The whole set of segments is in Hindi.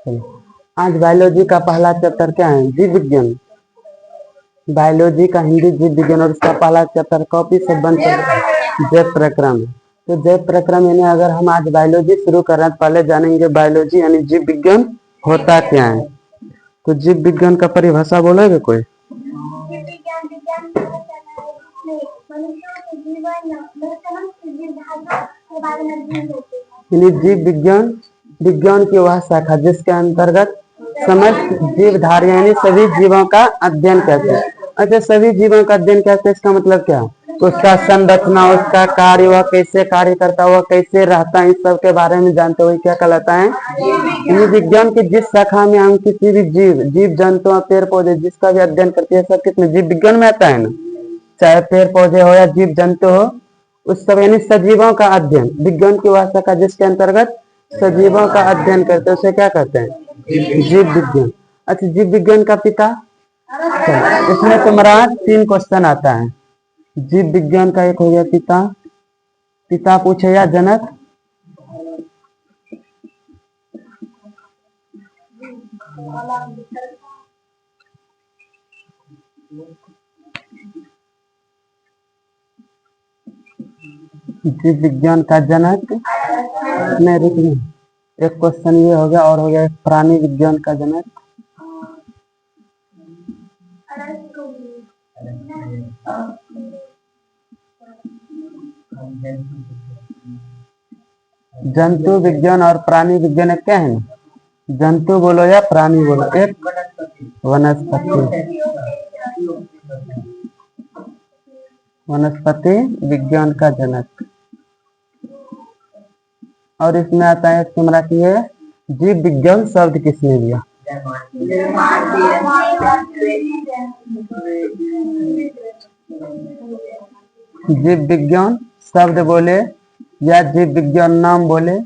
चलो, आज बायोलॉजी का पहला चैप्टर क्या है? जीव विज्ञान। बायोलॉजी का हिंदी जीव विज्ञान और उसका पहला चैप्टर कॉपी से बन जैव प्रक्रम है। तो जैव प्रक्रम यानी अगर हम आज बायोलॉजी शुरू कर रहे हैं, पहले जानेंगे बायोलॉजी यानी जीव विज्ञान होता क्या है। तो जीव विज्ञान का परिभाषा बोलोगे कोई? जीव विज्ञान विज्ञान की वह शाखा जिसके अंतर्गत समस्त जीवधारी यानी सभी जीवों का अध्ययन करते हैं। अच्छा, सभी जीवों का अध्ययन करते हैं, इसका मतलब क्या? उसका संरचना, उसका कार्य, वह कैसे कार्य करता है, वह कैसे रहता है, इस सब के बारे में जानते हुए क्या कहलाता है? ये विज्ञान की जिस शाखा में हम किसी भी जीव जंतु, पेड़ पौधे जिसका भी अध्ययन करते हैं, सब कितने जीव विज्ञान में आता है ना। चाहे पेड़ पौधे हो या जीव जंतु हो, उस सब यानी सजीवों का अध्ययन। विज्ञान की वह शाखा जिसके अंतर्गत सजीवों का अध्ययन करते हैं उसे क्या कहते हैं? जीव विज्ञान। अच्छा, जीव विज्ञान का पिता? इसमें तुम्हारा 3 क्वेश्चन आता है। जीव विज्ञान का एक हो गया पिता, पिता पूछे या जनक? जीव विज्ञान का जनक नहीं, रुकिए, एक क्वेश्चन ये हो गया और हो गया प्राणी विज्ञान का जनक। जंतु विज्ञान और प्राणी विज्ञान क्या है? जंतु बोलो या प्राणी बोलो, एक वनस्पति विज्ञान का जनक। और इसमें आता है तुम्हारा की है जीव विज्ञान शब्द किसने दिया? जीव विज्ञान शब्द बोले या जीव विज्ञान नाम बोले।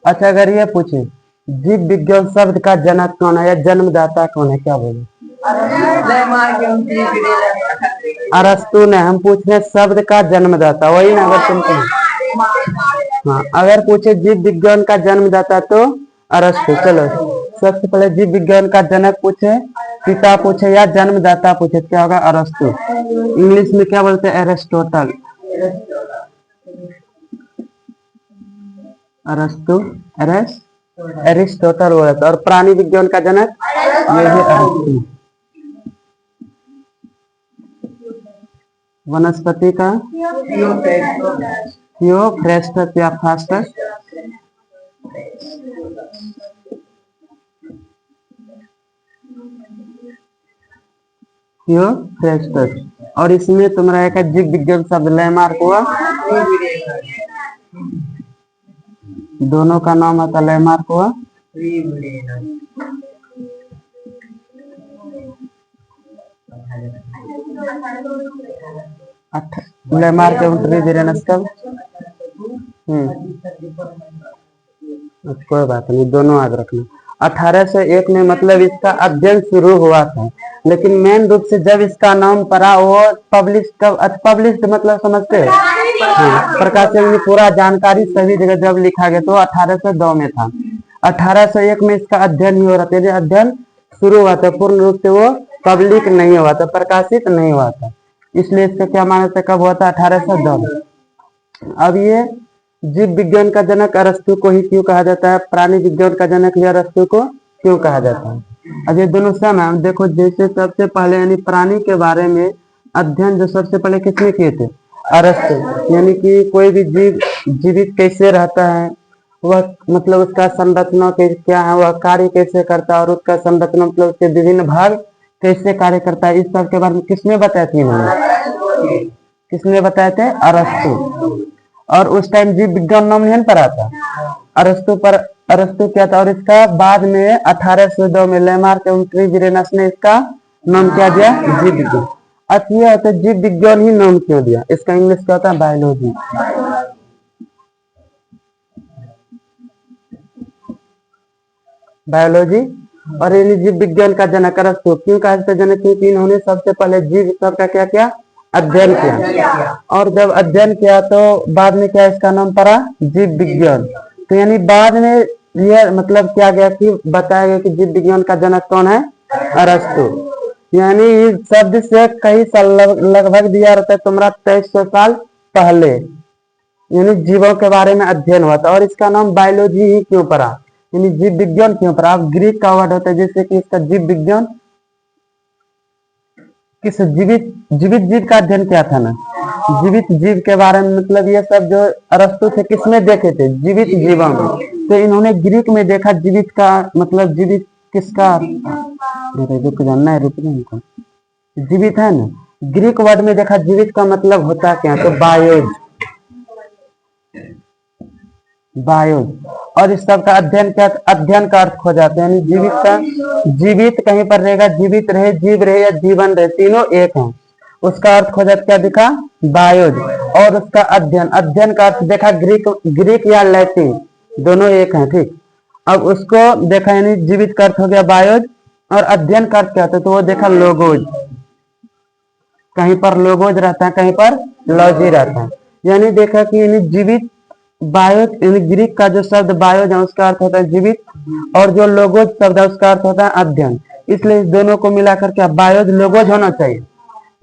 अच्छा, अगर ये पूछे जीव विज्ञान शब्द का जनक कौन है या जन्मदाता कौन है, क्या बोले? अरस्तु ने। हम पूछ रहे शब्द का जन्मदाता, वही ना? अगर सुनते हैं हाँ, अगर पूछे जीव विज्ञान का जन्मदाता तो अरस्तु। चलो, सबसे पहले जीव विज्ञान का जनक पूछे, पिता पूछे या जन्मदाता पूछे, क्या होगा? अरस्तु। इंग्लिश में क्या बोलते हैं? एरिस्टोटल। अरस्तु, एरिस्टोटल बोला था। और प्राणी विज्ञान का जनक ये है अरस्तु। वनस्पति का थियोफ्रेस्टस या फास्टस। थियोफ्रेस्टस। और इसमें तुम्हारा एक जीव विज्ञान शब्द लैमार्क हुआ, दोनों का नाम आता लैमार्क हुआ। लैमार्क एवं ट्रीविरेनस कब? कोई बात नहीं, दोनों याद रखना। 1801 में मतलब इसका अध्ययन शुरू हुआ था, लेकिन मेन रूप से जब इसका नाम पड़ा वो पब्लिश कब? पब्लिश मतलब समझते हैं? प्रकाशन में पूरा जानकारी सभी जगह जब लिखा गया तो 1802 में था। 1801 में इसका अध्ययन ही हो रहा था, अध्ययन शुरू हुआ था, पूर्ण रूप से वो पब्लिक नहीं हुआ था, प्रकाशित नहीं हुआ था, इसलिए इसका क्या माना था? कब हुआ था? 1802 में। अब ये जीव विज्ञान का जनक अरस्तु को ही क्यों कहा जाता है? प्राणी विज्ञान का जनक भी अरस्तु को क्यों कहा जाता है? अब ये दोनों सम है। देखो, जैसे सबसे पहले यानी प्राणी के बारे में अध्ययन जो सबसे पहले किसने किए थे? अरस्तु। यानी कि कोई भी जीव जीवित कैसे रहता है, वह मतलब उसका संरचना क्या है, वह कार्य कैसे करता है, और उसका संरचना मतलब उसके विभिन्न भाग कैसे कार्य करता है, इस सब के बारे में किसने बताया थी? किसने बताए थे? अरस्तु। और उस टाइम जीव विज्ञान नाम नहीं पड़ा था अरस्तु पर। अरस्तु क्या था? और इसका बाद में 1802 में लैमार्क एवं ट्रीविरेनस ने इसका नाम क्या दिया? जीव विज्ञान। अच्छा, होता है जीव विज्ञान ही नाम क्यों दिया? इसका इंग्लिश क्या होता है? बायोलॉजी। बायोलॉजी। और जीव विज्ञान का जनक अरस्तु क्यों कहा जाता है जनक? क्योंकि इन्होंने सबसे पहले जीव सब का क्या किया? अध्ययन किया। और जब अध्ययन किया तो बाद में क्या इसका नाम पड़ा? जीव विज्ञान। तो यानी बाद में ये मतलब क्या गया कि बताया गया कि जीव विज्ञान का जनक कौन है? अरस्तु। यानी इस शब्द से कई साल लगभग दिया रहता है तुम्हारा 2300 साल पहले यानी जीवों के बारे में अध्ययन हुआ था। और इसका नाम बायोलॉजी ही क्यों पड़ा, यानी जीव विज्ञान क्यों पड़ा? अब ग्रीक का वर्ड होता है, जैसे कि इसका जीव विज्ञान किस जीवित जीवित जीव का अध्ययन किया था ना, जीवित जीव के बारे में। मतलब ये सब जो अरस्तु थे किसमें देखे थे? जीवित जीवों में। तो इन्होंने ग्रीक में देखा जीवित का मतलब जीवित किसका, रुक जानना है, रुक जाओ, जीवित है ना, ग्रीक वर्ड में देखा जीवित का मतलब होता क्या? तो बायोज, बायोज। और इस सब का अध्ययन क्या? अध्ययन का अर्थ खो जाते हैं, यानी जीवित का, जीवित कहीं पर रहेगा, जीवित रहे, जीव रहे या जीवन रहे, तीनों एक हैं, उसका अर्थ खो जाता क्या दिखा? बायोज। और उसका अध्ययन, अध्ययन का अर्थ देखा ग्रीक, ग्रीक या लैटिन दोनों एक हैं, ठीक। अब उसको देखा यानी जीवित का अर्थ हो गया बायोज, और अध्ययन का अर्थ क्या होता है? तो वो देखा लोगोज, कहीं पर लोगोज रहता है, कहीं पर लॉजी रहता है। यानी देखा कि यानी जीवित बायोज, यानी ग्रीक का जो शब्द बायोज है उसका अर्थ होता है जीवित, और जो लोगोज शब्द है उसका अर्थ होता है अध्ययन। इसलिए इस दोनों को मिलाकर क्या बायोज लोगोज होना चाहिए,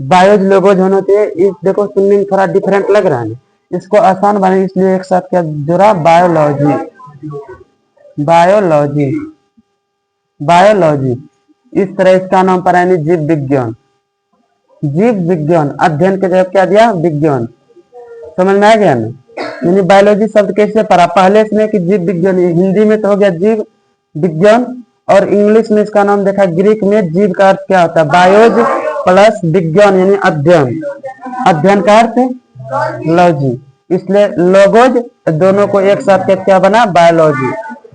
बायोज लोगोज होना चाहिए। इस देखो सुनने में थोड़ा डिफरेंट लग रहा है, इसको आसान बने इसलिए एक साथ क्या जुड़ा? Biology, biology, biology. इस तरह इसका नाम पड़ा यानी जीव विज्ञान। जीव विज्ञान अध्ययन के जगह क्या दिया? विज्ञान। समझ में आ गया ना? यानी बायोलॉजी शब्द कैसे पढ़ा? पहले इसमें कि जीव विज्ञान, हिंदी में तो हो गया जीव विज्ञान, और इंग्लिश में इसका नाम देखा ग्रीक में जीव का अर्थ क्या होता है? बायोज प्लस विज्ञान यानी अध्ययन, अध्ययन का अर्थ लॉजी, इसलिए लोगोज दोनों को एक साथ के क्या बना? बायोलॉजी।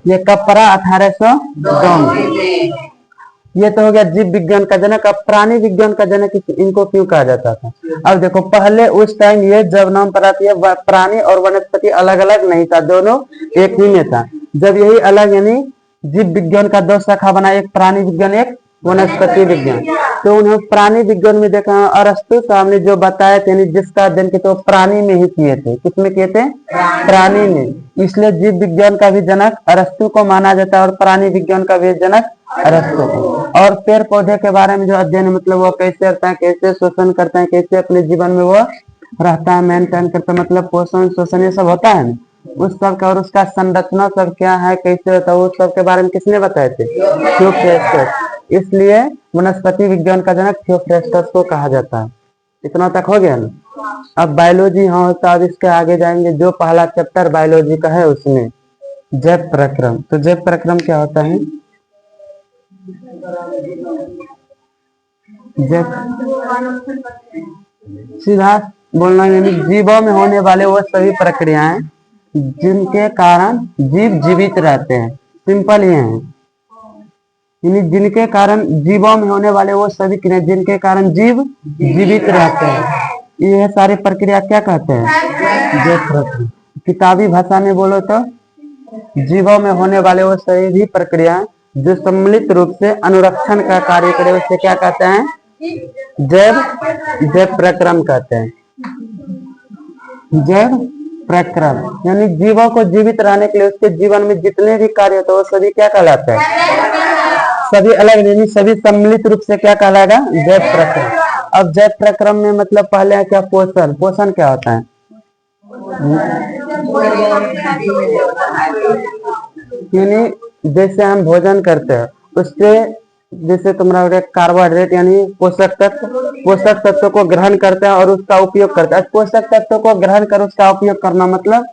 ये कब पढ़ा? 1802 में। ये तो हो गया जीव विज्ञान का जनक। अब प्राणी विज्ञान का जनक इनको क्यों कहा जाता था? अब देखो पहले उस टाइम ये जब नाम पड़ा था, प्राणी और वनस्पति अलग अलग नहीं था, दोनों एक ही में था। जब यही अलग यानी जीव विज्ञान का दो शाखा बना, एक प्राणी विज्ञान एक वनस्पति विज्ञान। तो उन्हें प्राणी विज्ञान में देखा अरस्तु साहब ने जो बताया थे, जिसका अध्ययन किया तो प्राणी में ही किए थे। किसमें किए थे? प्राणी में। इसलिए जीव विज्ञान का भी जनक अरस्तु को माना जाता है, और प्राणी विज्ञान का भी जनक अरस्तु को। और पेड़ पौधे के बारे में जो अध्ययन मतलब वो कैसे रहता है, कैसे शोषण करते हैं, कैसे अपने जीवन में वो रहता है, मेंटेन करता है, मतलब पोषण शोषण ये सब होता है ना, उस सब का, और उसका संरचना सब क्या है, कैसे होता है, उस सब के बारे में किसने बताए थे? थियोफ्रेस्टस। इसलिए वनस्पति विज्ञान का जनक थियोफ्रेस्टस को कहा जाता है। इतना तक हो गया ना? अब बायोलॉजी हाँ होता है, अब इसके आगे जाएंगे। जो पहला चैप्टर बायोलॉजी का है उसमें जैव प्रक्रम। तो जैव प्रक्रम क्या होता है? सीधा बोलना यानी जीवों में होने वाले वो सभी प्रक्रियाएं जिनके कारण जीव जीवित रहते हैं। सिंपल ये है, यानी जिनके कारण जीवों में होने वाले वो सभी क्रिया जिनके कारण जीव जीवित रहते हैं, ये सारी प्रक्रिया क्या कहते हैं? जैव प्रक्रम। किताबी भाषा में बोलो तो जीवों में होने वाले वो सभी प्रक्रिया जो सम्मिलित रूप से अनुरक्षण का कार्य करे उसे क्या कहते हैं? जैव प्रक्रम कहते हैं। जैव प्रक्रम यानी जीवों को जीवित रहने के लिए उसके जीवन में जितने भी कार्य होते हैं वो सभी क्या कहलाते हैं? सभी अलग यानी सभी सम्मिलित रूप से क्या कहलाएगा? जैव प्रक्रम। अब जैव प्रक्रम में मतलब पहले क्या? पोषण। पोषण क्या होता है? यानी जैसे हम भोजन करते हैं उससे जैसे तुम्हारा कार्बोहाइड्रेट यानी पोषक तत्व को ग्रहण करते हैं और उसका उपयोग करते हैं। पोषक तत्व को ग्रहण कर उसका उपयोग करना मतलब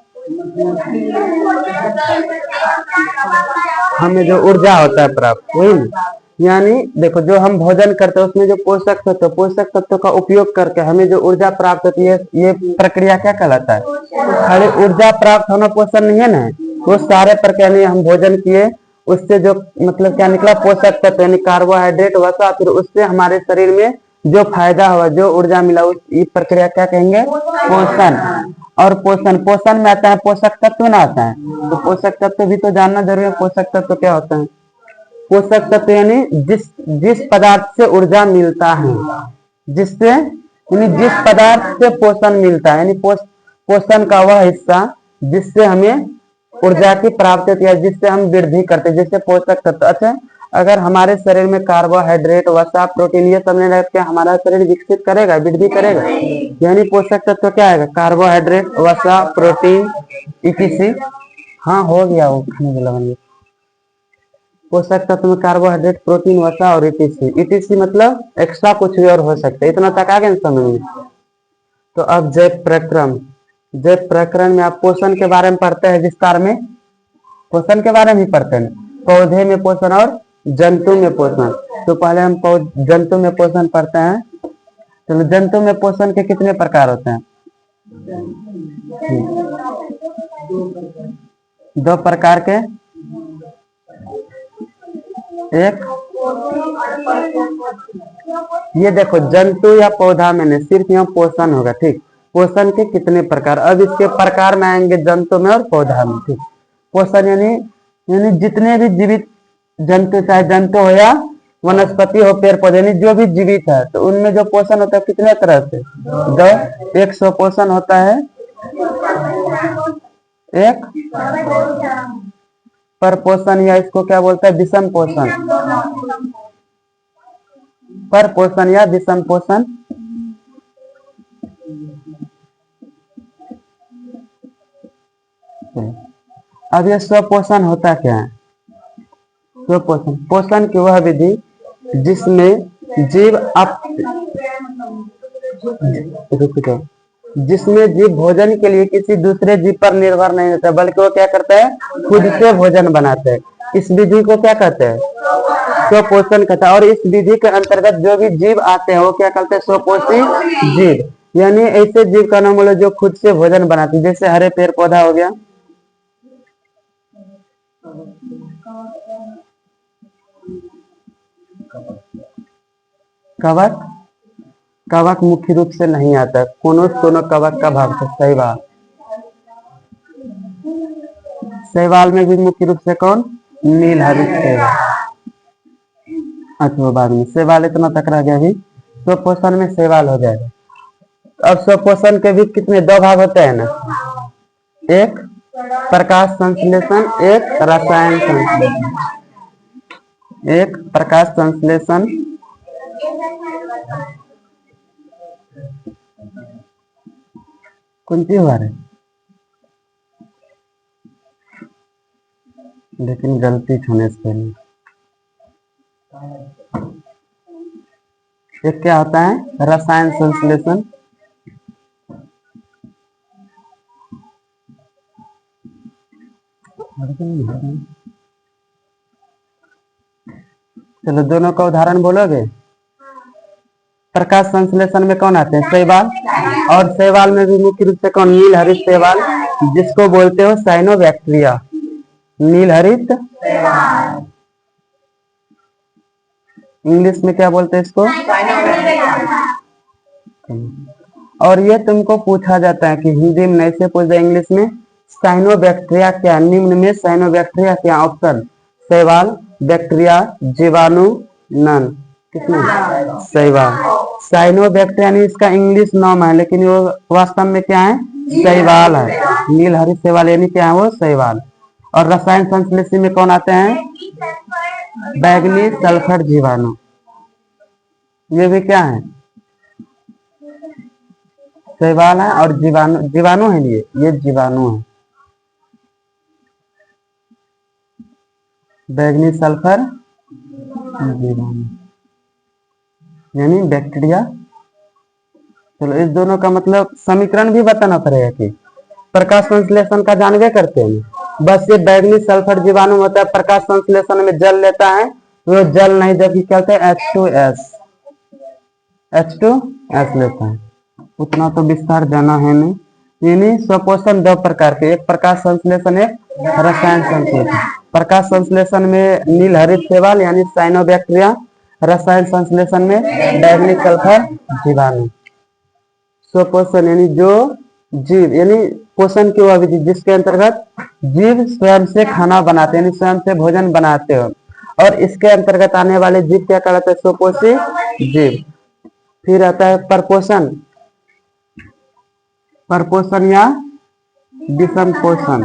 हमें जो ऊर्जा होता है प्राप्त, वही। यानी देखो जो हम भोजन करते हैं उसमें जो पोषक तत्व का उपयोग करके हमें जो ऊर्जा प्राप्त होती है, ये प्रक्रिया क्या कहलाता है? खाली ऊर्जा प्राप्त होना पोषण नहीं है ना, वो सारे प्रक्रिया हम भोजन किए उससे जो मतलब क्या निकला? पोषक तत्व यानी कार्बोहाइड्रेट वसा, फिर उससे हमारे शरीर में जो फायदा हुआ, जो ऊर्जा मिला, उस प्रक्रिया क्या कहेंगे? पोषण। और पोषण में आता है पोषक तत्व ना आता है, तो पोषक तत्व भी तो जानना जरूरी है। पोषक तत्व क्या होता है? पोषक तत्व यानी जिस पदार्थ से ऊर्जा मिलता है, जिससे यानी जिस पदार्थ से पोषण मिलता है, यानी पोषण का वह हिस्सा जिससे हमें ऊर्जा की प्राप्ति होती है जिससे हम वृद्धि करते हैं, जिससे पोषक तत्व। अच्छा, अगर हमारे शरीर में कार्बोहाइड्रेट, वसा, प्रोटीन ये सब नहीं रहे क्या हमारा शरीर विकसित करेगा, वृद्धि करेगा? यानी पोषक तत्व क्या आएगा? कार्बोहाइड्रेट, वसा, प्रोटीन, इटीसी। हाँ हो गया वो खाने के लगन। पोषक तत्व में कार्बोहाइड्रेट, प्रोटीन, वसा और ईटीसी। ईटीसी मतलब एक्स्ट्रा कुछ भी और हो सकता है। इतना तक आ गया समझ में? तो अब जैव प्रक्रम, जैव प्रकरण में आप पोषण के बारे में पढ़ते हैं विस्तार में। पोषण के बारे में ही पढ़ते हैं, पौधे में पोषण और जंतु में पोषण। तो पहले हम जंतु में पोषण पढ़ते हैं। तो जंतु में पोषण के कितने प्रकार होते हैं? दो प्रकार के। एक ये देखो, जंतु या पौधा में नहीं, सिर्फ यहाँ पोषण होगा। ठीक, पोषण के कितने प्रकार, अब इसके प्रकार में आएंगे जंतु में और पौधा में। ठीक, पोषण यानी जितने भी जीवित जंतु, चाहे जंतु हो या वनस्पति हो, पेड़ पौधे, यानी जो भी जीवित है, तो उनमें जो पोषण होता है कितने तरह से? दो। एक स्वपोषण होता है, एक परपोषण, या इसको क्या बोलते हैं? विषम पोषण। परपोषण या विषम पोषण। अब ये स्वपोषण होता क्या है? स्वपोषण, पोषण की वह विधि जिसमें जीव जिसमें जीव भोजन के लिए किसी दूसरे जीव पर निर्भर नहीं होता, बल्कि वो क्या करता है? खुद से भोजन बनाते हैं। इस विधि को क्या कहते हैं? स्वपोषण कहता है। और इस विधि के अंतर्गत जो भी जीव आते हैं वो क्या कहते हैं? स्वपोषी जीव। यानी ऐसे जीव का नाम बोलो जो खुद से भोजन बनाते हैं, जैसे हरे पेड़ पौधा हो गया, कवक। कवक मुख्य रूप से नहीं आता, कोनो कवक का भाग है। शैवाल, शैवाल में भी मुख्य रूप से कौन? नीलहरित शैवाल। अच्छा, बाद में शैवाल इतना तक रह गया। भी स्वपोषण में शैवाल हो जाएगा। अब स्वपोषण के भी कितने? दो भाग होते हैं ना, एक प्रकाश संश्लेषण, एक रसायन संश्लेषण। एक प्रकाश संश्लेषण, कौन सी हुआ है? लेकिन गलती होने से पहले एक क्या होता है? रसायन संश्लेषण। चलो दोनों का उदाहरण बोलोगे। प्रकाश संश्लेषण में कौन आते हैं? शैवाल। और शैवाल में भी मुख्य रूप से कौन? नीलहरित शैवाल, जिसको बोलते हो साइनोबैक्टीरिया। नीलहरित, इंग्लिश में क्या बोलते हैं इसको? और ये तुमको पूछा जाता है कि हिंदी में ऐसे पूछ दे, इंग्लिश में साइनोबैक्टीरिया क्या? निम्न में साइनोबैक्टीरिया क्या? ऑप्शन शैवाल, बैक्टीरिया, जीवाणु, नन। किसमें? शैवाल। साइनोबैक्टीरिया यानी इसका इंग्लिश नाम है, लेकिन वो वास्तव में क्या है? शैवाल है। नीलहरित शैवाल यानी क्या है? वो शैवाल। और रसायन संश्लेषण में कौन आते हैं? बैगनी सल्फर जीवाणु। ये भी क्या है? शैवाल है। और जीवाणु, जीवाणु है ये जीवाणु है। बैगनी सल्फर जीवाणु यानी बैक्टीरिया। चलो इस दोनों का मतलब समीकरण भी बताना पड़ेगा कि प्रकाश संश्लेषण का जानवे करते हैं। बस ये बैगनी सल्फर जीवाणु होता है, प्रकाश संश्लेषण में जल लेता है, वो जल नहीं जबकि क्या होता है? H2S लेता है। उतना तो विस्तार जाना है नहीं। यानी स्वपोषण दो प्रकार के, एक प्रकाश संश्लेषण, एक रसायन संश्लेषण। प्रकाश संश्लेषण में नीलहरित शैवाल यानी साइनोबैक्टीरिया, रसायन संश्लेषण में बैगनी सल्फर जीवाणु। स्वपोषण यानी जो जीव, यानी पोषण की वह विधि जिसके अंतर्गत जीव स्वयं से खाना बनाते हैं, यानी स्वयं से भोजन बनाते हो, और इसके अंतर्गत आने वाले जीव क्या कहलाते हैं? स्वपोषी जीव। फिर आता है परपोषण, परपोषण या विषम पोषण।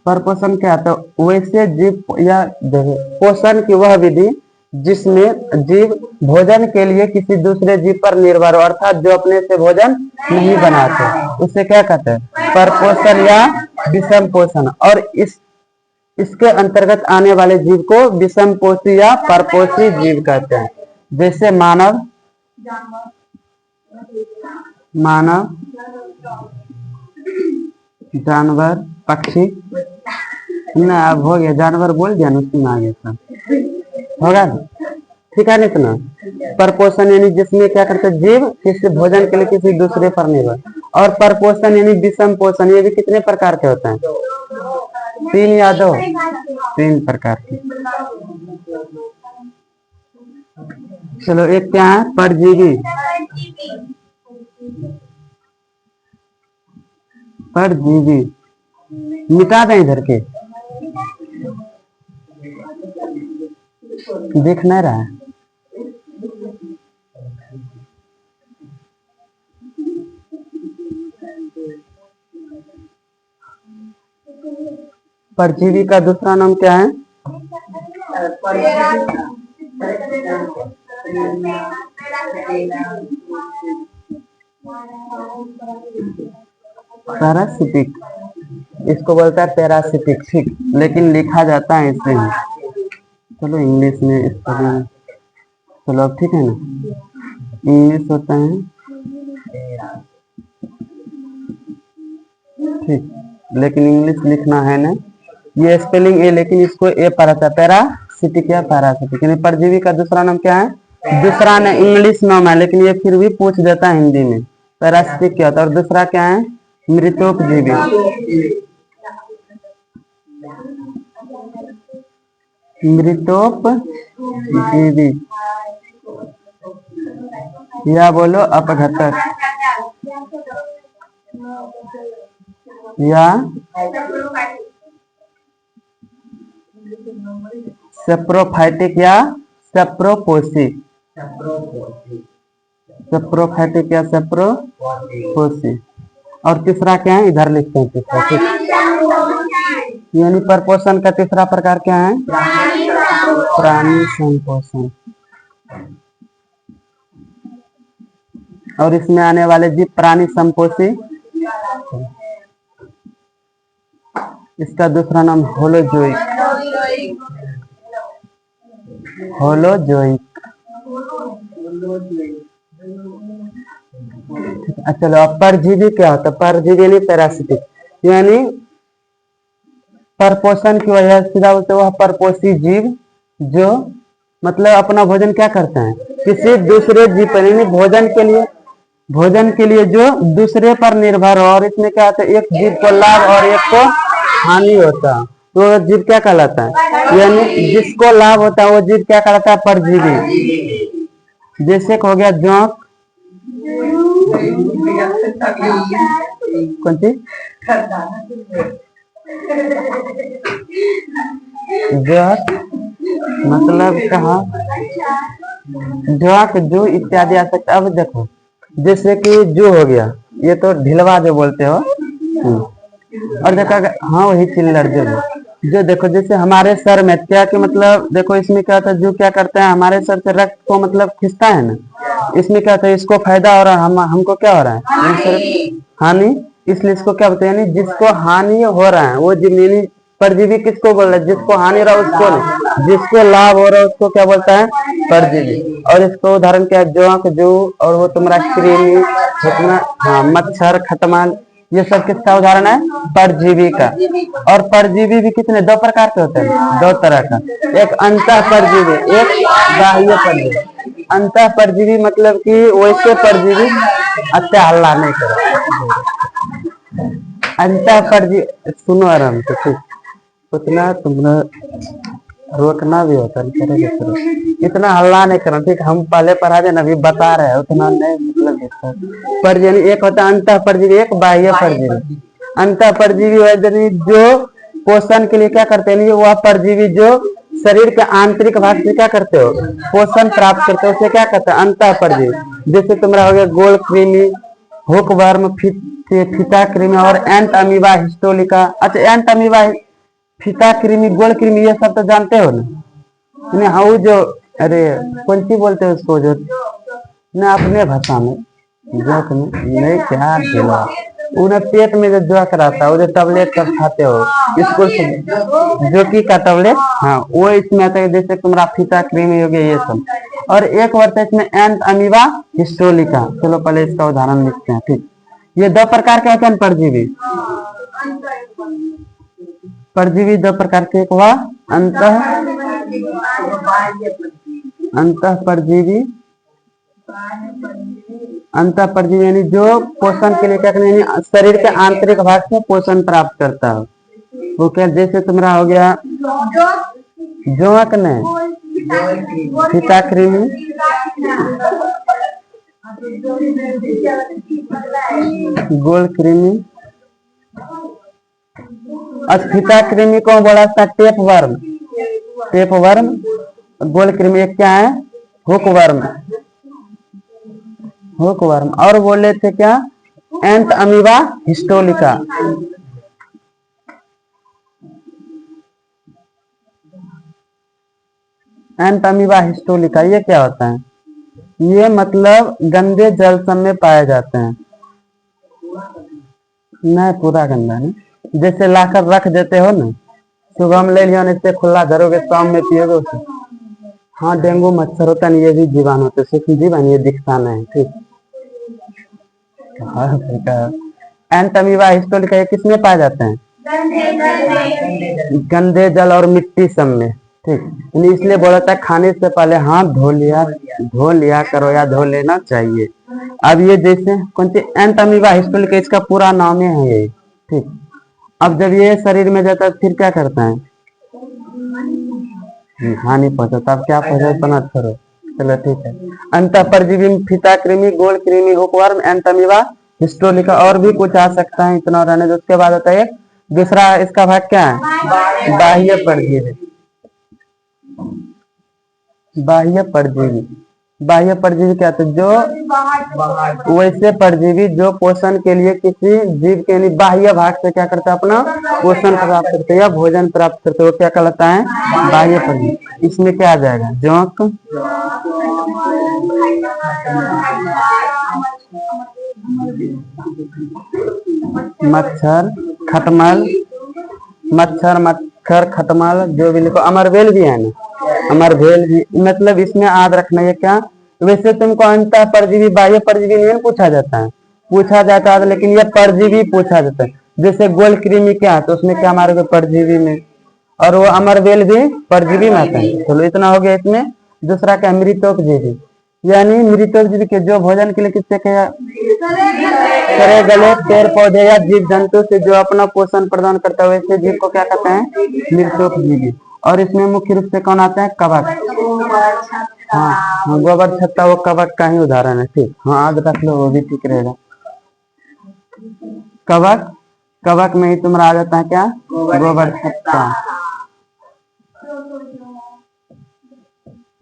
परपोषण क्या, तो वैसे जीव या देखो, पोषण की वह विधि जिसमें जीव भोजन के लिए किसी दूसरे जीव पर निर्भर हो, अर्थात जो अपने से भोजन नहीं बनाते, उसे क्या कहते हैं, परपोषण या विषम पोषण। और इसके अंतर्गत आने वाले जीव को विषम पोषी या परपोषी जीव कहते हैं। जैसे मानव, जानवर, पक्षी ना, अब हो गया, जानवर बोल दिया ना, उसमें आ गया सब होगा, ठीक है। नहीं सुना, परपोषण यानी जिसमें क्या करते हैं, जीव किसी भोजन के लिए किसी दूसरे पर निर्भर। और परपोषण यानी विषम पोषण, ये भी कितने प्रकार के होते हैं, 3 या 2, 3 प्रकार के। चलो एक क्या है, परजीवी। परजीवी मिटा दें इधर के, दिख नहीं रहा है। परजीवी का दूसरा नाम क्या है, पैरासिटिक, इसको बोलता है पैरासिटिक, ठीक, लेकिन लिखा जाता है इससे ही। चलो इंग्लिश में इसको, चलो अब ठीक है ना, इंग्लिश होता है ठीक, लेकिन इंग्लिश लिखना है ना, ये स्पेलिंग ए, लेकिन इसको ए पर आता है, पैरासिटिक या पैरासिटिक। यानी परजीवी का दूसरा नाम क्या है, दूसरा ना इंग्लिश नाम है, लेकिन ये फिर भी पूछ देता है हिंदी में, पैरासिटिक क्या होता है। और दूसरा क्या है, मृतोपजीवी। मृतोपजीवी या बोलो अपघटक या सेप्रोफाइटिक या सेप्रोपोसी, सेप्रोफाइटिक या सेप्रोपोसी। और तीसरा क्या है, इधर लिखते हैं तीसरा, ठीक, यानी परपोषण का तीसरा प्रकार क्या है, प्राणी संपोषण। और इसमें आने वाले जीव प्राणी संपोषी। इसका दूसरा नाम होलोजोइक, होलोजोइक। चलो अब परजीवी क्या होता है, परजीवी यानी पैरासिटिक, यानी परपोषण की वजह से सीधा बोलते वह परपोषी जीव जो मतलब अपना भोजन क्या करते हैं, किसी दूसरे जीव पर, यानी भोजन के लिए जो दूसरे पर निर्भर हो। और इसमें क्या होता है, एक जीव को लाभ और एक को हानि होता है, तो जीव क्या कहलाता है, यानी जिसको लाभ होता है वो जीव क्या कहलाता है, परजीवी। जैसे हो गया जोंक, कौन सी जोक, मतलब कहा जोक, जो इत्यादि आ सकता है। अब देखो जैसे कि जो हो गया, ये तो ढिलवा जो बोलते हो, और देखा, हाँ वही चिल्लर जो देखो जैसे हमारे सर में क्या कि मतलब देखो इसमें क्या होता है, जो क्या करते हैं हमारे सर से रक्त को मतलब खींचता है ना, इसमें क्या होता है, इसको फायदा हो रहा है, हमको क्या हो रहा है, हानि, इसलिए इसको क्या बोलते हैं, यानी जिसको हानि हो रहा है वो जीव। परजीवी किसको बोल रहा है, जिसको हानि हो रहा है उसको नहीं, जिसको लाभ हो रहा है उसको क्या बोलता है, परजीवी। और इसको उदाहरण क्या है, जोंक, जू, और वो तुम्हारा कृमि, हाँ मच्छर, खटमल, ये सब किसका उदाहरण है, परजीवी का। और परजीवी भी कितने, 2 प्रकार के होते हैं, 2 तरह का, एक अंतः परजीवी, एक बाह्य परजीवी। अंतः परजीवी मतलब कि वैसे परजीवी, अच्छा हल्ला नहीं करो, अंतः परजीवी सुनो आराम से, ठीक, उतना तुम्हारा रोकना भी होता है, इतना हल्ला नहीं करना, ठीक, हम पहले पढ़ा देना, अभी बता रहे हैं, उतना नहीं मतलब परजीवी। एक होता है अंतः परजीवी, एक बाह्य परजीवी। अंतः परजीवी जो पोषण के लिए क्या करते हैं, वह परजीवी जो शरीर के आंतरिक भाग से क्या करते हो, पोषण प्राप्त करते हो, उसे क्या कहते हैं, अंतः परजीवी। जैसे तुम्हारा हो गया गोल कृमि, हुक वर्म, फीता कृमि और एंट अमीबा हिस्टोलिका। अच्छा एंट अमीबा फीता कृमि, गोल कृमि, ये सब तो जानते हो ना? नहीं, हाँ वो जो, अरे कौन सी बोलते हैं उसको, जो ना अपने भाषा में जोक में नहीं, क्या खेलो उन्हें पेट में जो जोक रहता है, वो जो टैबलेट सब खाते हो स्कूल से, जोकी का टैबलेट, हाँ वो इसमें आता है। जैसे तुम्हारा फीता कृमि हो गया ये सब। और एक वर्ड है इसमें एंट अमीबा हिस्टोलिका। चलो पहले इसका उदाहरण लिखते हैं, ठीक। ये दो प्रकार के होते हैं परजीवी। परजीवी दो प्रकार के, एक हुआ अंतः परजीवी, अंतः परजीवी यानी जो पोषण के लिए क्या करें, यानी शरीर के आंतरिक भाग से पोषण प्राप्त करता है। वो क्या, जैसे तुम्हारा हो गया जोक ने, फीता कृमि, गोल कृमि, फीता कृमि को बोला था टेप वर्म, टेप वर्म। गोल कृमि एक क्या है, हुक वर्म, हुक वर्म। और बोले थे क्या, एंट अमीबा हिस्टोलिका। एंट अमीबा हिस्टोलिका ये क्या होता है, ये मतलब गंदे जल सब में पाए जाते हैं। नहीं पूरा गंदा नहीं, जैसे लाकर रख देते हो ना, सुबह में ले लिया, इससे खुला धरोगे, शाम में पियोगे उसे। हाँ डेंगू मच्छर होता है, ये भी जीवाणु होते, सूक्ष्म जीवाणु, ये दिखता नहीं, ठीक। एंट अमीबा हिस्टोलिका ये किसमें पाए जाते हैं, गंदे जल और मिट्टी सब में, ठीक। इसलिए बोला था खाने से पहले हाथ धो लिया करो या धो लेना चाहिए। अब ये जैसे कौन सी एंट अमीबा हिस्टोलिका, इसका पूरा नाम है ये, ठीक। अब जब ये शरीर में जाता है फिर क्या करता है, हानि पहुंचाता। अब क्या पहुंचाता मत करो, चलो ठीक है। अंतः परजीवी, फीता कृमि, गोल कृमि, हुकवर्म, एंट अमीबा हिस्टोलिका, और भी कुछ आ सकता है, इतना रहने दो। उसके बाद होता है दूसरा, इसका भाग क्या है, बाह्य परजीवी। बाह्य परजीवी, बाह्य परजीवी क्या होता है, जो वैसे परजीवी जो पोषण के लिए किसी जीव के बाह्य भाग से क्या करता है, अपना पोषण प्राप्त करते हैं या भोजन प्राप्त करते हैं, वो क्या कहलाता है, बाह्य परजीवी। इसमें क्या आ जाएगा, जोंक, मच्छर, खटमल, मच्छर खटमल, जो भी लिखो, अमरबेल भी है ना, अमरबेल भी। मतलब इसमें याद रखना है क्या, वैसे तुमको अंतः परजीवी बाह्य परजीवी नहीं पूछा जाता है, पूछा जाता है, लेकिन ये परजीवी पूछा जाता है। जैसे गोल कृमि क्या, तो उसमें क्या मारोगे, परजीवी में। और वो अमरबेल भी परजीवी में आता है। चलो इतना हो गया इसमें। दूसरा क्या, मृतोपजीवी, यानी मृतोपजीवी के जो भोजन के लिए किससे क्या, सड़े गले पेड़ पौधे या जीव जंतु से जो अपना पोषण प्रदान करता है, वैसे जीव को क्या कहते हैं, मृतोपजीवी। और इसमें मुख्य रूप से कौन आता है, कवक। हाँ गोबर छत्ता वो कवक का ही उदाहरण है, ठीक। हाँ आज रख लो, वो भी ठीक रहेगा। कवक, कवक में ही तुम्हारा आ जाता है क्या, गोबर छत्ता,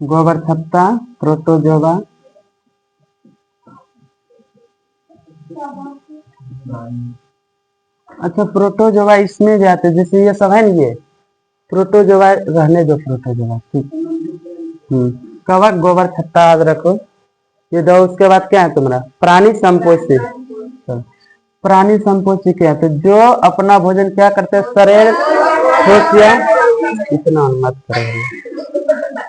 गोबर छत्ता, प्रोटोजोआ। अच्छा प्रोटोजोआ इसमें जाते, जैसे ये सब है ना, ये प्रोटोजोआ रहने दो, प्रोटोजोआ, ठीक। कवक, गोबर छत्ता याद रखो, ये दो। उसके बाद क्या है तुम्हारा, प्राणी संपोषी। प्राणी संपोषी क्या है, तो जो अपना भोजन क्या करते हैं, शरीर ठोस या, इतना मत करो।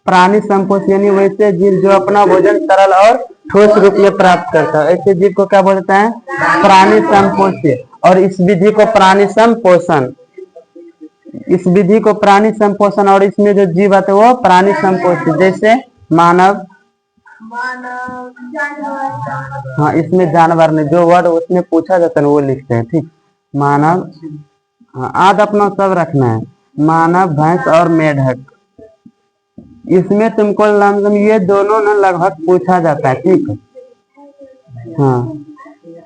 प्राणी संपोषी यानी वैसे जीव जो अपना भोजन तरल और ठोस रूप में प्राप्त करता है, ऐसे जीव को क्या बोलते हैं, प्राणी संपोषी। और इस विधि को प्राणी संपोषण, इस विधि को प्राणी संपोषण, और इसमें जो जीव आते हैं वो प्राणी संपोषी, जैसे मानव। हाँ इसमें जानवर ने जो वर्ड उसमें पूछा जाता है वो लिखते हैं, ठीक। मानव, हाँ आज अपना सब रखना है, मानव, भैंस और मेढक। इसमें तुमको लमसम ये दोनों ना लगभग पूछा जाता है, ठीक है। हाँ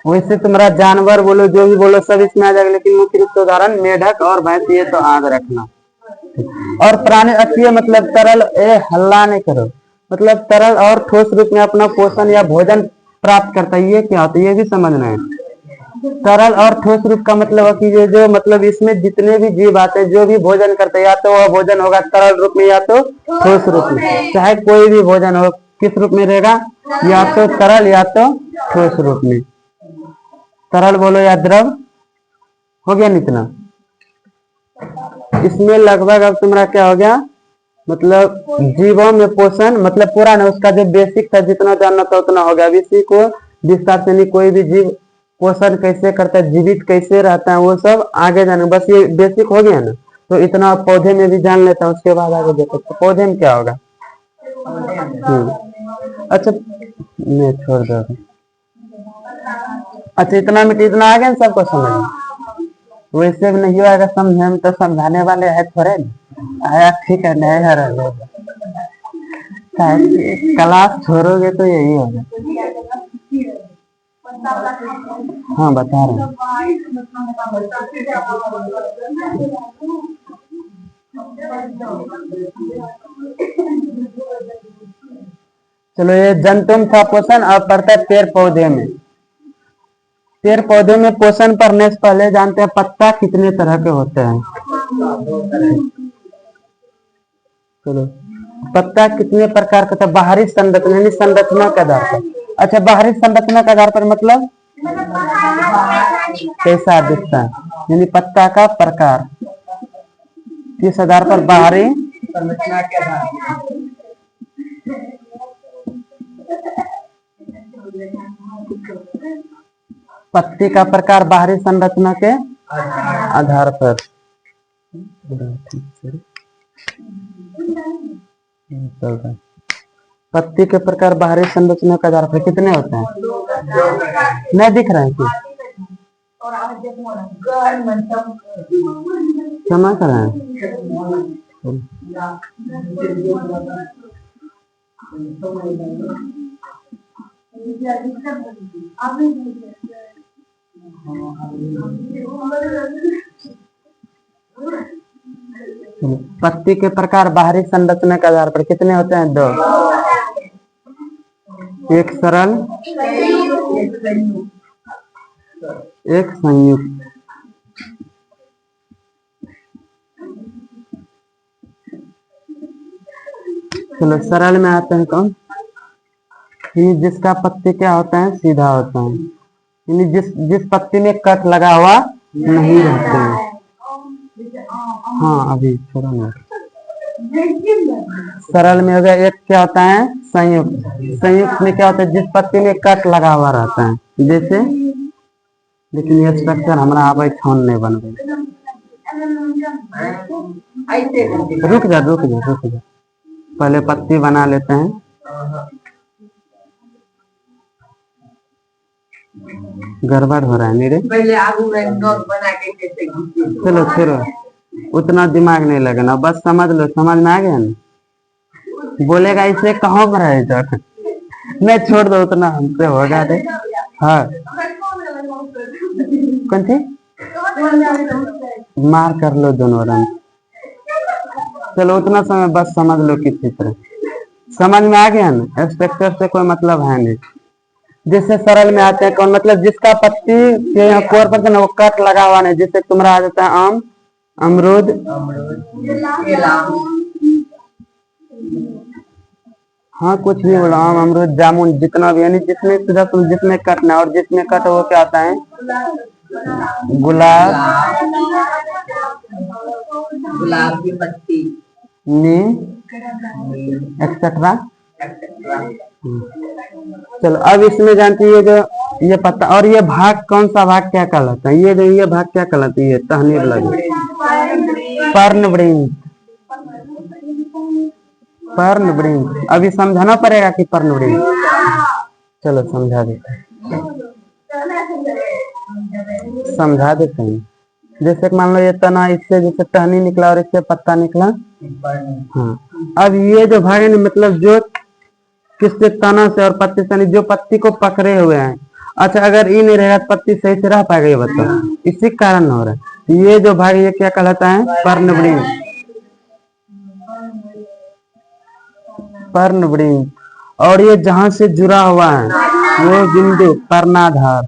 वैसे तुम्हारा जानवर बोलो, जो भी बोलो सब इसमें आ जाएगा, लेकिन मुख्य रूप से उदाहरण मेढक और भैंस, ये तो याद रखना। और प्राणी अक्षीय मतलब तरल, हल्ला नहीं करो, मतलब तरल और ठोस रूप में अपना पोषण या भोजन प्राप्त करता है, ये क्या होता है, ये भी समझना है। तरल और ठोस रूप का मतलब है कि ये जो मतलब इसमें जितने भी जीव आते हैं जो भी भोजन करते हैं या तो वह भोजन होगा तरल रूप में या तो ठोस रूप में, चाहे कोई भी भोजन हो किस रूप में रहेगा, या तो तरल या तो ठोस रूप में। तरल बोलो या द्रव, हो गया नितना। इसमें लगभग अब तुम्हारा क्या हो गया, मतलब जीवों में पोषण मतलब पूरा ना, उसका जो बेसिक था जितना जानना था उतना हो गया। अब इसी को विस्तार से नहीं, कोई भी जीव पोषण कैसे करता है, जीवित कैसे रहता है, वो सब आगे जाना, बस ये बेसिक हो गया ना। तो इतना पौधे में भी जान लेता हूँ, उसके बाद आगे देखो तो पौधे में क्या होगा। अच्छा नहीं छोड़ दो। अच्छा इतना मिट्टी इतना आ गया ना सबको समझ, वैसे भी नहीं आएगा समझे में तो समझाने वाले है थोड़े आया, ठीक है नहीं है रहे, क्लास छोड़ोगे तो यही होगा। हाँ बता रहे हैं। चलो ये जंतुम था पोषण, अब पड़ता है पेड़ पौधे में। पेड़ पौधे में पोषण पढ़ने से पहले जानते हैं पत्ता कितने तरह के होते हैं। चलो पत्ता कितने प्रकार का था, बाहरी संरचना यानी संरचना के आधार पर। अच्छा बाहरी संरचना के आधार पर मतलब कैसा दिखता है, यानी पत्ता का प्रकार किस आधार पर, बाहरी संरचना के आधार पर। पत्ती का प्रकार बाहरी संरचना के आधार पर। पत्ती के प्रकार बाहरी संरचना के आधार पर कितने होते हैं, नहीं दिख रहे हैं कि क्षमा कर रहे हैं। पत्ती के प्रकार बाहरी संरचना के आधार पर कितने होते हैं, दो, एक सरल एक संयुक्त। चलो सरल में आते हैं कौन, जिसका पत्ती क्या होता है, सीधा होता है, यानी जिस पत्ती में कट लगा हुआ नहीं रहते हैं। हाँ अभी थोड़ा ना, सरल में हो गया। एक क्या होता है संयुक्त, संयुक्त में क्या होता है जिस पत्ती में कट लगा हुआ रहता है, जैसे लेकिन ये स्ट्रक्चर हमारा आवे छान नहीं बन गई। रुक जा रुक जा रुक जा, पहले पत्ती बना लेते हैं। गड़बड़ हो रहा है मेरे, पहले आगू में नोट बना के चलो छोड़ो, उतना दिमाग नहीं लगना, बस समझ लो, समझ में आ गया ना। बोलेगा इसे कहाँ पर है इधर, नहीं छोड़ दो, उतना हमसे होगा दे। हाँ कौन थी, मार कर लो दोनों रंग। चलो उतना समय बस समझ लो किसी तरह, समझ में आ गया ना। स्ट्रक्चर से कोई मतलब है नहीं। जिससे सरल में आते हैं कौन, मतलब जिसका पत्ती के यहाँ कोर पर वो कट लगा हुआ नहीं, जिससे तुम्हारा आ जाता है आम, अमरूद, हाँ कुछ भी बोलो, आम अमरूद जामुन जितना भी, यानी जिसमें सीधा तुम जिसमें कटना, और जिसमें कट वो क्या आता है, गुलाब, गुलाब की पत्ती, नीम एक्सेट्रा। चलो अब इसमें जानती है जो ये पत्ता, और ये भाग कौन सा भाग क्या कहलाता है, ये जो ये भाग क्या कहलाती है, टहनी वाला पर्णवृंत, पर्णवृंत। अभी समझाना पड़ेगा कि पर्णवृंत, चलो समझा देते हैं, समझा देते हैं। जैसे मान लो ये तना, इससे जैसे टहनी निकला और इससे पत्ता निकला। हाँ अब ये जो भाग है ना, मतलब जो किससे, तना से और पत्ती से, जो पत्ती को पकड़े हुए हैं। अच्छा अगर ये नहीं रहेगा तो पत्ती सही से रह पाएगा, ये बताओ, इसी कारण हो रहा है। ये जो भाग ये क्या कहलाता है, पर्णवृंत, पर्णवृंत। और ये जहां से जुड़ा हुआ है वो बिंदु पर्णाधार,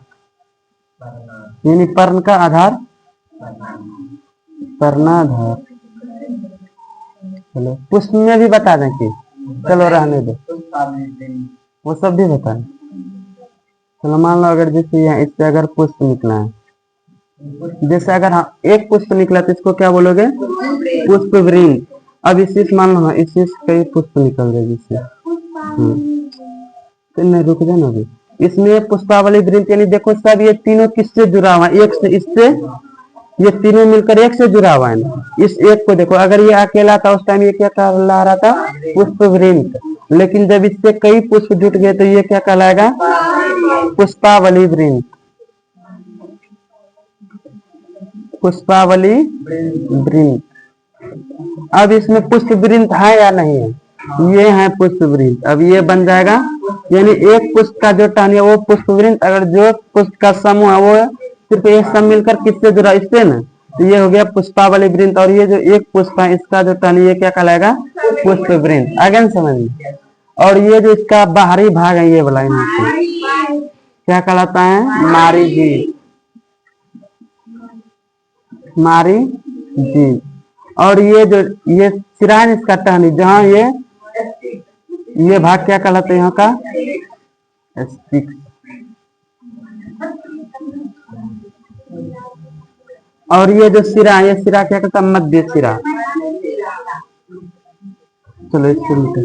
यानी पर्ण का आधार, पर्णाधार। चलो पुष्प में भी बता दें कि, चलो रहने दो, वो सब भी बता। चलो मान लो अगर जैसे यहाँ इससे अगर पुष्प निकला है, जैसे अगर हाँ एक पुष्प निकला तो इसको क्या बोलोगे, पुष्प वृंग। अब इसी से मान लो हाँ इसी से कई पुष्प निकल रहे जिससे, तो नहीं रुक जाना अभी। इसमें पुष्पावली वृंग के लिए देखो सब ये तीनों किससे जुड़ा हुआ है, एक से, इससे, ये तीनों मिलकर एक से जुड़ा हुआ है ना। इस एक को देखो, अगर ये अकेला था उस टाइम ये क्या कहला रहा था, पुष्प वृंग। लेकिन जब इससे कई पुष्प जुट गए तो ये क्या कहलाएगा, पुष्पावली वृंग। पुष्पावली वृंग। अब इसमें पुष्प वृंग है या नहीं है, ये है पुष्प वृंग। अब ये बन जाएगा, यानी एक पुष्प का जो टहनी है वो पुष्प वृंग, अगर जो पुष्प का समूह है वो सिर्फ एक सब मिलकर किससे जुड़ा, इससे ना, तो ये हो गया पुष्पावली वृंग। और ये जो एक पुष्प है इसका जो टहनी ये क्या कहलाएगा, पुष्प वृंग। आगे समझ में। और ये जो इसका बाहरी भाग है ये वाला क्या कहलाता है, मारी जी, मारी जी। और ये जो ये सिरा है इसका टहनी, जहाँ ये भाग क्या कहलाता है यहाँ का, स्टिक्स। और ये जो सिरा है ये सिरा क्या कहता है, मध्य सिरा। चलो इसको लिखते,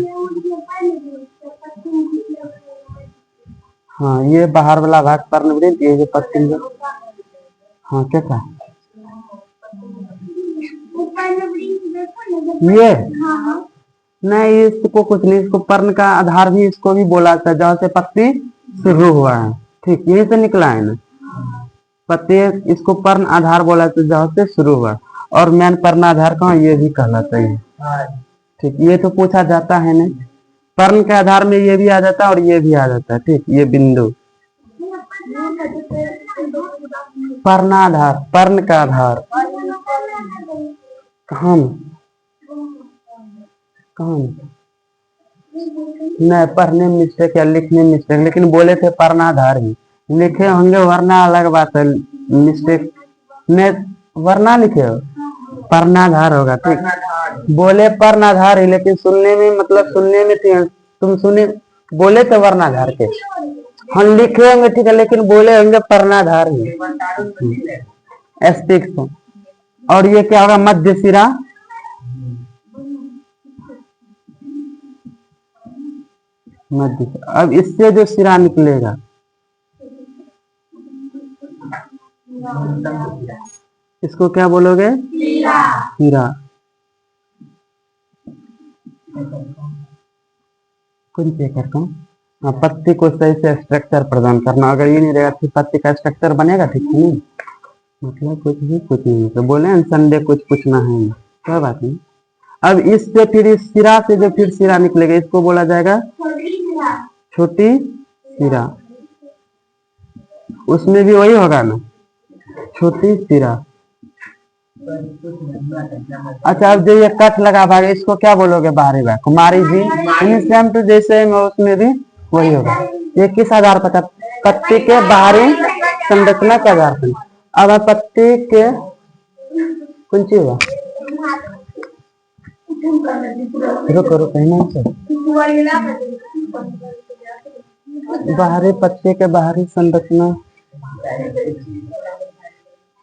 हाँ ये बाहर वाला भाग पर्णवृंत, ये जो पश्चिम, हाँ क्या था ये, नहीं इसको कुछ नहीं, इसको पर्ण का आधार भी इसको भी बोला था, जहाँ से पत्ती शुरू हुआ है, ठीक यही से निकला है ना पत्ती, इसको पर्ण आधार बोला था जहाँ से शुरू हुआ। और मैन पर्ण आधार कहाँ, ये भी कहलाता है, ठीक। ये तो पूछा जाता है ना, पर्ण के आधार में ये भी आ जाता है और ये भी आ जाता है, ठीक। ये बिंदु पर्णाधार, पर्ण का आधार कहाँ नहीं, पढ़ने में मिस्टेक या लिखने में मिस्टेक, लेकिन बोले थे पर्णाधार ही, लिखे होंगे वरना अलग बात है, मिस्टेक में वरना लिखे हो, पर्णाधार होगा, ठीक। बोले पर्णाधार ही, लेकिन सुनने में मतलब सुनने में थे तुम, सुने बोले थे वर्णाधार के, हम लिखे होंगे ठीक है, लेकिन बोले होंगे पर्णाधार ही, स्टिक्स। और ये क्या होगा, मध्य सिरा, मध्य। अब इससे जो सिरा निकलेगा इसको क्या बोलोगे, सिरा। कौन चेक हाँ, पत्ती को सही से स्ट्रक्चर प्रदान करना, अगर ये नहीं रहेगा तो पत्ती का स्ट्रक्चर बनेगा ठीक नहीं, मतलब कुछ नहीं, तो बोले संडे कुछ पूछना है, क्या बात नहीं। अब इससे फिर इस सिरा से जो फिर सिरा निकलेगा इसको बोला जाएगा छोटी सिरा, उसमें भी वही होगा ना, छोटी सिरा। अच्छा अब जो ये कट लगा भाग इसको क्या बोलोगे, बाहरी भाग, कुमारी जी। सेम टू जैसे उसमें भी वही होगा। ये किस आधार पर, पत्ती के बाहरी संरचना के आधार पर। अब पत्ती के कौन सी हुआ, रुको बाहरी पत्ते के बाहरी संरचना,